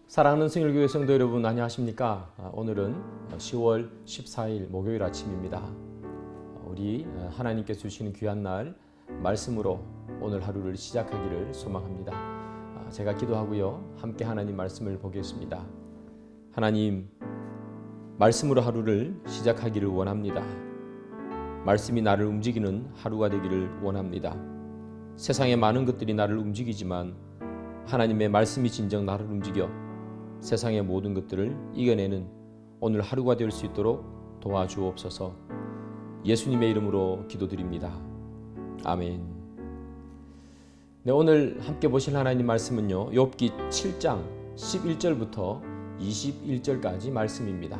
사랑하는 승일교회 성도 여러분, 안녕하십니까? 오늘은 10월 14일 목요일 아침입니다. 우리 하나님께서 주시는 귀한 날 말씀으로 오늘 하루를 시작하기를 소망합니다. 제가 기도하고요, 함께 하나님 말씀을 보겠습니다. 하나님, 말씀으로 하루를 시작하기를 원합니다. 말씀이 나를 움직이는 하루가 되기를 원합니다. 세상의 많은 것들이 나를 움직이지만 하나님의 말씀이 진정 나를 움직여 세상의 모든 것들을 이겨내는 오늘 하루가 될 수 있도록 도와주옵소서. 예수님의 이름으로 기도드립니다. 아멘. 네, 오늘 함께 보실 하나님 말씀은요, 욥기 7장 11절부터 21절까지 말씀입니다.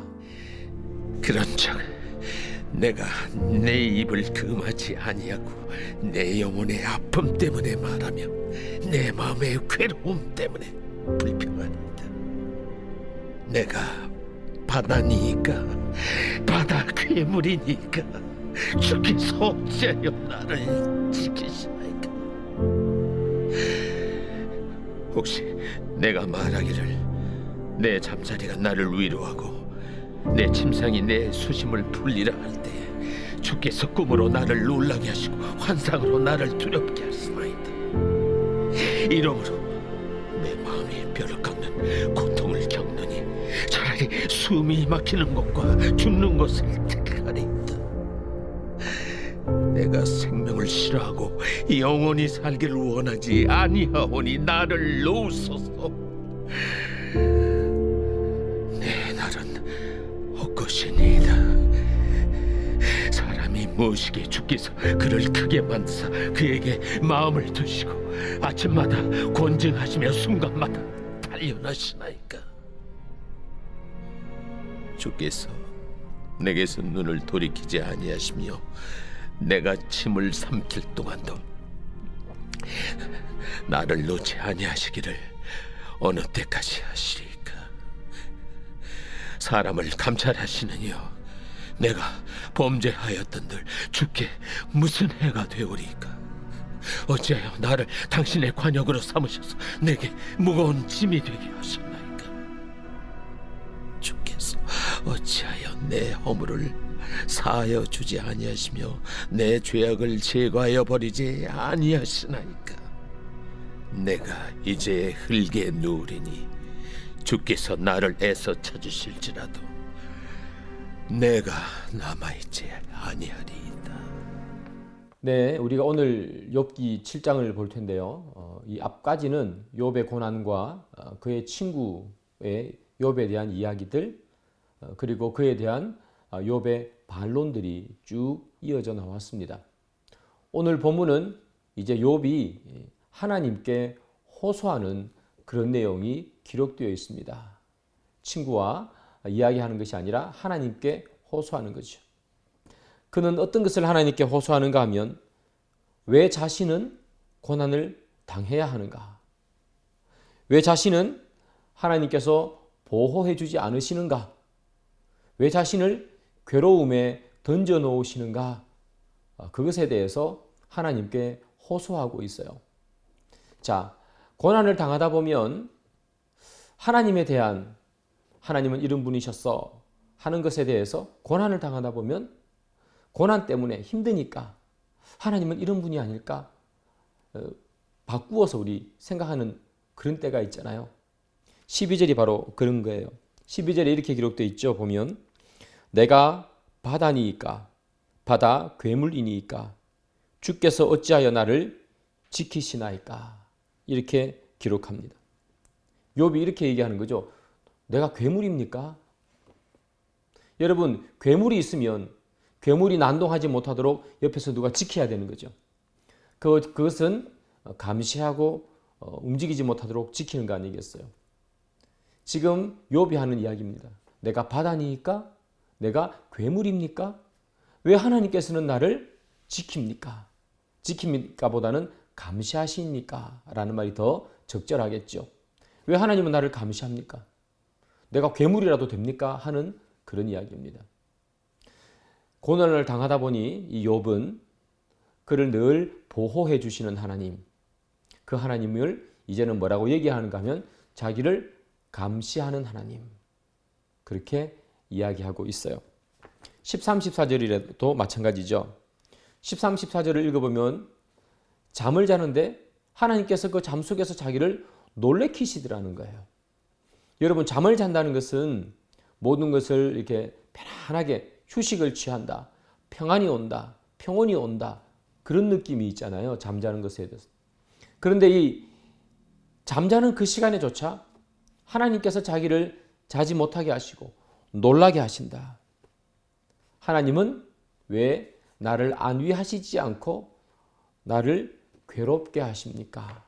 그런즉 내가 내 입을 금하지 아니하고 내 영혼의 아픔 때문에 말하며 내 마음의 괴로움 때문에 불평하리이다. 내가 바다니까 바다 괴물이니까 주께서 어찌하여 나를 지키시나이까. 혹시 내가 말하기를 내 잠자리가 나를 위로하고 내 침상이 내 수심을 풀리라 할 때에 주께서 꿈으로 나를 놀라게 하시고 환상으로 나를 두렵게 하시나이다. 이러므로 내 마음이 뼈를 깎는 고통을 겪느니 차라리 숨이 막히는 곳과 죽는 곳을 택하리이다. 내가 생명을 싫어하고 영원히 살기를 원하지 아니하오니 나를 놓으소서. 내 날은 헛것이니이다. 사람이 무엇이기에 주께서 그를 크게 만드사 그에게 마음을 두시고 아침마다 권증하시며 순간마다 단련하시나이까. 주께서 내게서 눈을 돌이키지 아니하시며 내가 침을 삼킬 동안도 나를 놓지 아니하시기를 어느 때까지 하시리까. 사람을 감찰하시느니요, 내가 범죄하였던들 주께 무슨 해가 되오리까. 어찌하여 나를 당신의 관역으로 삼으셔서 내게 무거운 짐이 되게 하셨나이까. 주께서 어찌하여 내 허물을 사하여 주지 아니하시며 내 죄악을 제거하여 버리지 아니하시나이까. 내가 이제 흙에 누우리니 주께서 나를 애써 찾으실지라도 내가 남아있지 아니하리이다. 네, 우리가 오늘 욥기 7장을 볼 텐데요. 이 앞까지는 욥의 고난과 그의 친구의 욥에 대한 이야기들, 그리고 그에 대한 욥의 반론들이 쭉 이어져 나왔습니다. 오늘 본문은 이제 욥이 하나님께 호소하는 그런 내용이 기록되어 있습니다. 친구와 이야기하는 것이 아니라 하나님께 호소하는 거죠. 그는 어떤 것을 하나님께 호소하는가 하면, 왜 자신은 고난을 당해야 하는가? 왜 자신은 하나님께서 보호해 주지 않으시는가? 왜 자신을 괴로움에 던져 놓으시는가? 그것에 대해서 하나님께 호소하고 있어요. 자, 고난을 당하다 보면 하나님에 대한, 하나님은 이런 분이셨어 하는 것에 대해서 고난을 당하다 보면 고난 때문에 힘드니까 하나님은 이런 분이 아닐까? 바꾸어서 우리 생각하는 그런 때가 있잖아요. 12절이 바로 그런 거예요. 12절에 이렇게 기록되어 있죠. 보면 내가 바다니이까 바다 괴물이니이까 주께서 어찌하여 나를 지키시나이까. 이렇게 기록합니다. 욥이 이렇게 얘기하는 거죠. 내가 괴물입니까? 여러분, 괴물이 있으면 괴물이 난동하지 못하도록 옆에서 누가 지켜야 되는 거죠. 그것은 감시하고 움직이지 못하도록 지키는 거 아니겠어요? 지금 욥이 하는 이야기입니다. 내가 바다니까? 내가 괴물입니까? 왜 하나님께서는 나를 지킵니까? 지킵니까 보다는 감시하십니까? 라는 말이 더 적절하겠죠. 왜 하나님은 나를 감시합니까? 내가 괴물이라도 됩니까? 하는 그런 이야기입니다. 고난을 당하다 보니 이 욥은 그를 늘 보호해 주시는 하나님, 그 하나님을 이제는 뭐라고 얘기하는가 하면 자기를 감시하는 하나님. 그렇게 이야기하고 있어요. 13, 14절이라도 마찬가지죠. 13, 14절을 읽어보면 잠을 자는데 하나님께서 그 잠 속에서 자기를 놀래키시더라는 거예요. 여러분, 잠을 잔다는 것은 모든 것을 이렇게 편안하게 휴식을 취한다, 평안이 온다, 평온이 온다, 그런 느낌이 있잖아요. 잠자는 것에 대해서. 그런데 이 잠자는 그 시간에조차 하나님께서 자기를 자지 못하게 하시고 놀라게 하신다. 하나님은 왜 나를 안위하시지 않고 나를 괴롭게 하십니까?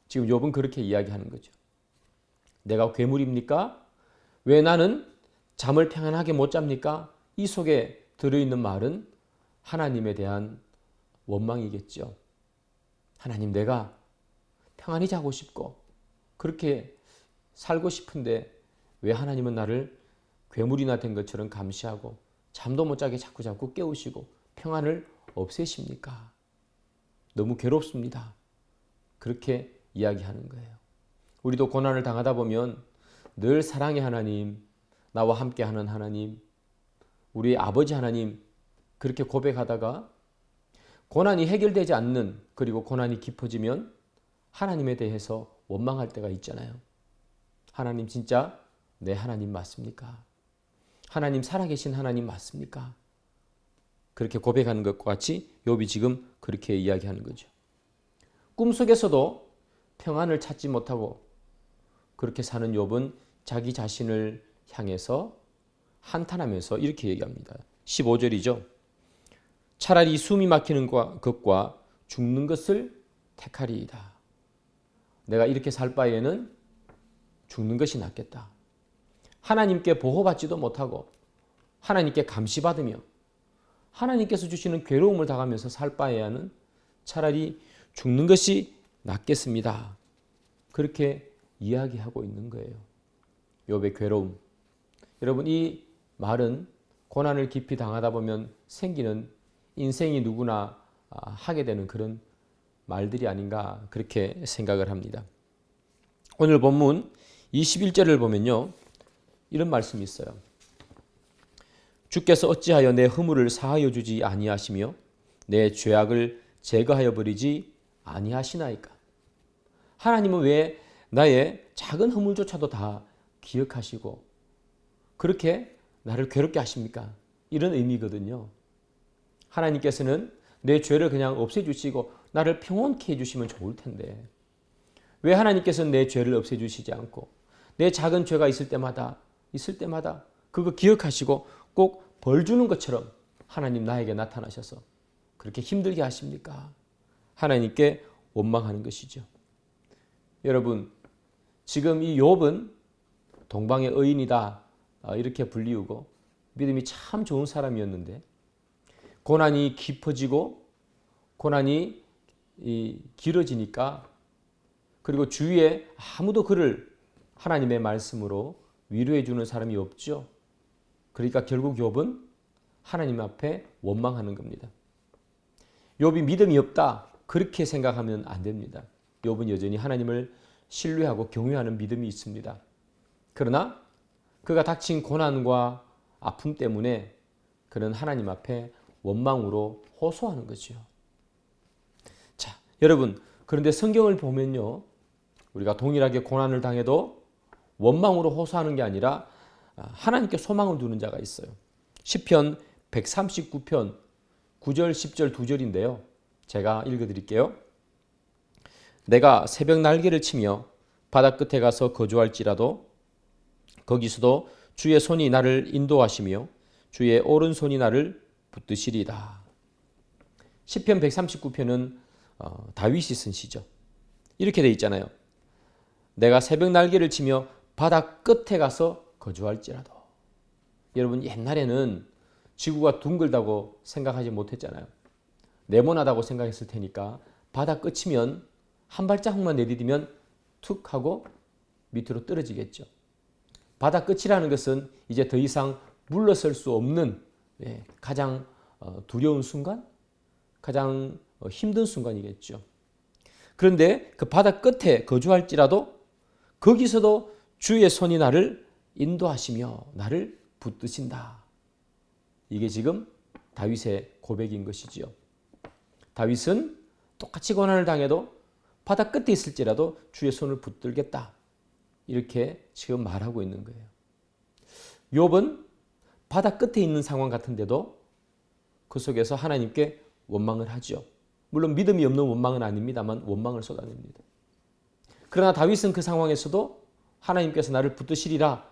지금 욥은 그렇게 이야기하는 거죠. 내가 괴물입니까? 왜 나는 잠을 평안하게 못 잡니까? 이 속에 들어있는 말은 하나님에 대한 원망이겠죠. 하나님, 내가 평안히 자고 싶고 그렇게 살고 싶은데 왜 하나님은 나를 괴물이나 된 것처럼 감시하고 잠도 못 자게 자꾸 깨우시고 평안을 없애십니까? 너무 괴롭습니다. 그렇게 이야기하는 거예요. 우리도 고난을 당하다 보면 늘 사랑의 하나님, 나와 함께하는 하나님, 우리의 아버지 하나님, 그렇게 고백하다가 고난이 해결되지 않는, 그리고 고난이 깊어지면 하나님에 대해서 원망할 때가 있잖아요. 하나님 진짜 내 하나님 맞습니까? 하나님 살아계신 하나님 맞습니까? 그렇게 고백하는 것과 같이 욥이 지금 그렇게 이야기하는 거죠. 꿈속에서도 평안을 찾지 못하고 그렇게 사는 욥은 자기 자신을 향해서 한탄하면서 이렇게 얘기합니다. 15절이죠. 차라리 숨이 막히는 것과 죽는 것을 택하리이다. 내가 이렇게 살 바에는 죽는 것이 낫겠다. 하나님께 보호받지도 못하고 하나님께 감시받으며 하나님께서 주시는 괴로움을 당하면서 살 바에는 차라리 죽는 것이 낫겠습니다. 그렇게 이야기하고 있는 거예요. 욥의 괴로움. 여러분, 이 말은 고난을 깊이 당하다 보면 생기는, 인생이 누구나 하게 되는 그런 말들이 아닌가 그렇게 생각을 합니다. 오늘 본문 21절을 보면요, 이런 말씀이 있어요. 주께서 어찌하여 내 허물을 사하여 주지 아니하시며 내 죄악을 제거하여 버리지 아니하시나이까. 하나님은 왜 나의 작은 허물조차도 다 기억하시고 그렇게 나를 괴롭게 하십니까? 이런 의미거든요. 하나님께서는 내 죄를 그냥 없애주시고 나를 평온케 해주시면 좋을 텐데 왜 하나님께서는 내 죄를 없애주시지 않고 내 작은 죄가 있을 때마다 그거 기억하시고 꼭 벌 주는 것처럼 하나님 나에게 나타나셔서 그렇게 힘들게 하십니까? 하나님께 원망하는 것이죠. 여러분, 지금 이 욥은 동방의 의인이다 이렇게 불리우고 믿음이 참 좋은 사람이었는데 고난이 깊어지고 고난이 길어지니까 그리고 주위에 아무도 그를 하나님의 말씀으로 위로해 주는 사람이 없죠. 그러니까 결국 욥은 하나님 앞에 원망하는 겁니다. 욥이 믿음이 없다 그렇게 생각하면 안 됩니다. 욥은 여전히 하나님을 신뢰하고 경외하는 믿음이 있습니다. 그러나 그가 닥친 고난과 아픔 때문에 그는 하나님 앞에 원망으로 호소하는 거죠. 자, 여러분, 그런데 성경을 보면요, 우리가 동일하게 고난을 당해도 원망으로 호소하는 게 아니라 하나님께 소망을 두는 자가 있어요. 시편 139편 9절 10절 2절인데요. 제가 읽어드릴게요. 내가 새벽 날개를 치며 바다 끝에 가서 거주할지라도 거기서도 주의 손이 나를 인도하시며 주의 오른손이 나를 붙드시리다. 시편 139편은 다윗이 쓴 시죠. 이렇게 돼 있잖아요. 내가 새벽 날개를 치며 바다 끝에 가서 거주할지라도. 여러분, 옛날에는 지구가 둥글다고 생각하지 못했잖아요. 네모나다고 생각했을 테니까 바다 끝이면 한 발자국만 내디디면 툭 하고 밑으로 떨어지겠죠. 바다 끝이라는 것은 이제 더 이상 물러설 수 없는 가장 두려운 순간, 가장 힘든 순간이겠죠. 그런데 그 바다 끝에 거주할지라도 거기서도 주의 손이 나를 인도하시며 나를 붙드신다. 이게 지금 다윗의 고백인 것이지요. 다윗은 똑같이 고난을 당해도 바다 끝에 있을지라도 주의 손을 붙들겠다. 이렇게 지금 말하고 있는 거예요. 욥은 바다 끝에 있는 상황 같은데도 그 속에서 하나님께 원망을 하죠. 물론 믿음이 없는 원망은 아닙니다만 원망을 쏟아냅니다. 그러나 다윗은 그 상황에서도 하나님께서 나를 붙드시리라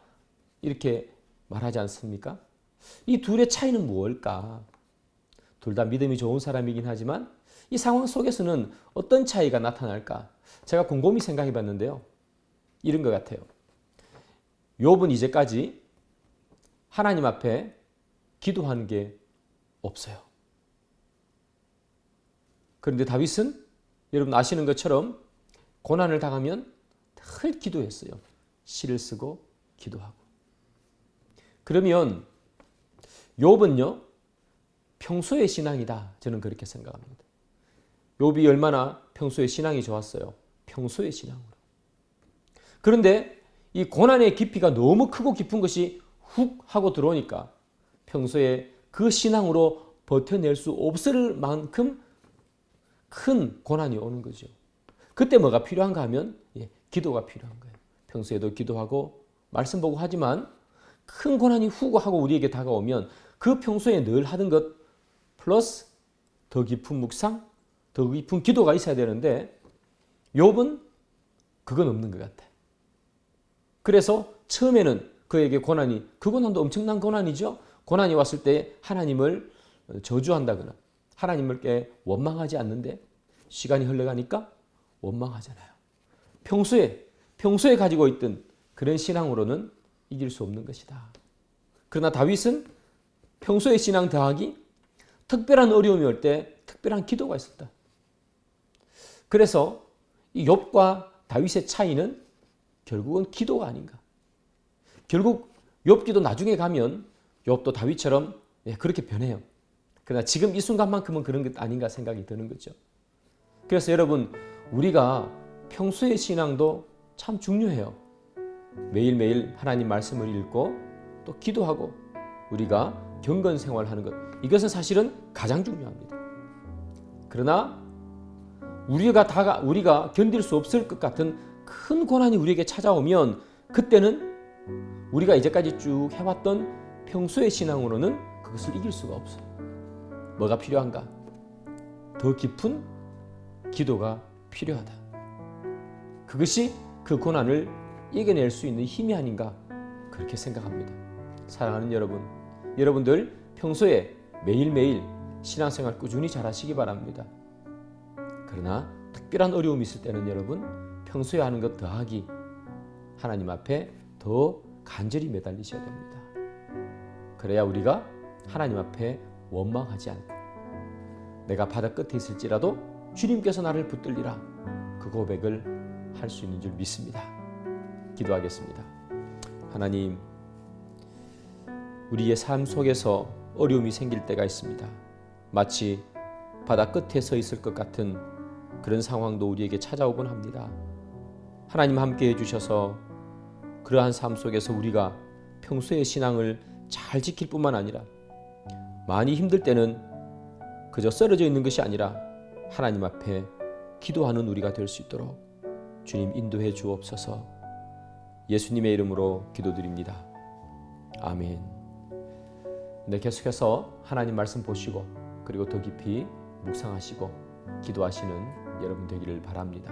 이렇게 말하지 않습니까? 이 둘의 차이는 무엇일까? 둘 다 믿음이 좋은 사람이긴 하지만 이 상황 속에서는 어떤 차이가 나타날까? 제가 곰곰이 생각해 봤는데요. 이런 것 같아요. 욥은 이제까지 하나님 앞에 기도한 게 없어요. 그런데 다윗은 여러분 아시는 것처럼 고난을 당하면 늘 기도했어요. 시를 쓰고 기도하고. 그러면 욥은요, 평소의 신앙이다. 저는 그렇게 생각합니다. 욥이 얼마나 평소에 신앙이 좋았어요. 평소의 신앙으로. 그런데 이 고난의 깊이가 너무 크고 깊은 것이 훅 하고 들어오니까 평소에 그 신앙으로 버텨낼 수 없을 만큼 큰 고난이 오는 거죠. 그때 뭐가 필요한가 하면 기도가 필요한 거예요. 평소에도 기도하고 말씀 보고 하지만 큰 고난이 훅 하고 우리에게 다가오면 그 평소에 늘 하던 것 플러스 더 깊은 묵상, 더 깊은 기도가 있어야 되는데 욥은 그건 없는 것 같아요. 그래서 처음에는 그에게 고난이, 그 고난도 엄청난 고난이죠. 고난이 왔을 때 하나님을 저주한다거나 하나님께 원망하지 않는데 시간이 흘러가니까 원망하잖아요. 평소에 가지고 있던 그런 신앙으로는 이길 수 없는 것이다. 그러나 다윗은 평소의 신앙 더하기 특별한 어려움이 올 때 특별한 기도가 있었다. 그래서 이 욥과 다윗의 차이는 결국은 기도가 아닌가. 결국 욥기도 나중에 가면 욥도 다윗처럼 그렇게 변해요. 그러나 지금 이 순간만큼은 그런 것 아닌가 생각이 드는 거죠. 그래서 여러분 우리가 평소의 신앙도 참 중요해요. 매일매일 하나님 말씀을 읽고 또 기도하고 우리가 경건 생활하는 것, 이것은 사실은 가장 중요합니다. 그러나 우리가 견딜 수 없을 것 같은 큰 고난이 우리에게 찾아오면 그때는 우리가 이제까지 쭉 해왔던 평소의 신앙으로는 그것을 이길 수가 없어요. 뭐가 필요한가? 더 깊은 기도가 필요하다. 그것이 그 고난을 이겨낼 수 있는 힘이 아닌가 그렇게 생각합니다. 사랑하는 여러분들 평소에 매일매일 신앙생활 꾸준히 잘하시기 바랍니다. 그러나 특별한 어려움이 있을 때는 여러분 평소에 하는 것 더하기 하나님 앞에 더 간절히 매달리셔야 됩니다. 그래야 우리가 하나님 앞에 원망하지 않고 내가 바다 끝에 있을지라도 주님께서 나를 붙들리라 그 고백을 할 수 있는 줄 믿습니다. 기도하겠습니다. 하나님, 우리의 삶 속에서 어려움이 생길 때가 있습니다. 마치 바다 끝에 서 있을 것 같은 그런 상황도 우리에게 찾아오곤 합니다. 하나님 함께 해주셔서 그러한 삶 속에서 우리가 평소의 신앙을 잘 지킬 뿐만 아니라 많이 힘들 때는 그저 쓰러져 있는 것이 아니라 하나님 앞에 기도하는 우리가 될 수 있도록 주님 인도해 주옵소서. 예수님의 이름으로 기도드립니다. 아멘. 네, 계속해서 하나님 말씀 보시고 그리고 더 깊이 묵상하시고 기도하시는 여러분 되기를 바랍니다.